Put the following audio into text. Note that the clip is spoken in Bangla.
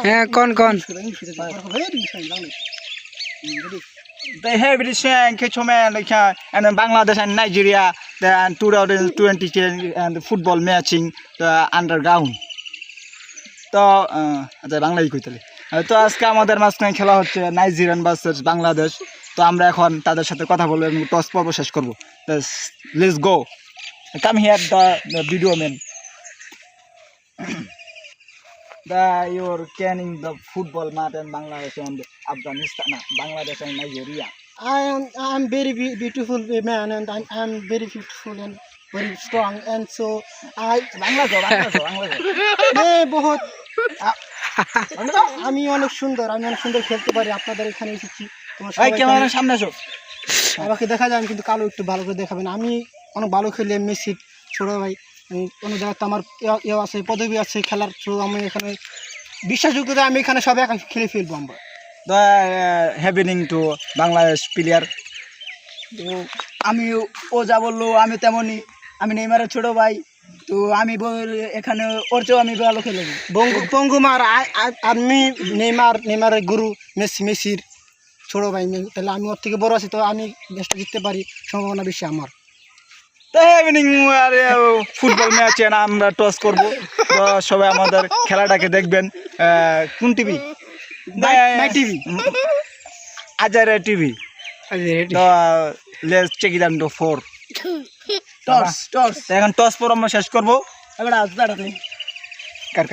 হ্যাঁ কোন কোন They have this Kechoman and then Bangladesh and Nigeria and 2020 and football matching underground. তো আচ্ছা বাংলাই কইতালি তো আজকে আমাদের মাঝখানে খেলা হচ্ছে নাইজেরিয়ান ভার্সেস বাংলাদেশ তো আমরা এখন তাদের সাথে কথা বলবো এবং টস পর্ব শেষ করবো let's go come here the video man you're canning the football match in Bangladesh and Afghanistan, Bangladesh and Nigeria. I'm very beautiful man and I'm very beautiful and very strong and so I Bangladesh. বহুত আমি অনেক সুন্দর খেলতে পারি আপনাদের এখানে এসেছি তোমার ভাই ক্যামেরার সামনে আসো আমাকে দেখা যায় কিন্তু কালো একটু ভালো করে দেখাবেন আমি অনেক ভালো খেলি মেসি ছোট ভাই কোনো জায়গাতে আমার ইয়ে আছে পদবি আছে খেলার থ্রু আমি এখানে বিশ্বাসযোগ্যতা আমি এখানে সব একা খেলে ফেলবো আমরা the happening to Bangladesh player তো আমি ও যা বললো আমি তেমনই আমি নেইমারের ছোট ভাই তো আমি এখানে ওর চেয়েও আমি ভালো খেলব পঙ্গুমার আমি নেইমারের গুরু মেসির ছোট ভাই তাহলে আমি ওর থেকে বড় আছি তো আমি ম্যাচটা জিততে পারি সম্ভাবনা বেশি আমার তো হ্যাপেনিং ফুটবল ম্যাচে আমরা টস করবো তো সবাই আমাদের খেলাটাকে দেখবেন কোন টিভি মাই টিভি আজারে টিভি তো let's check it out for toss এখন টস পর আমরা শেষ করবো এবার আজ দাঁড়াতে কার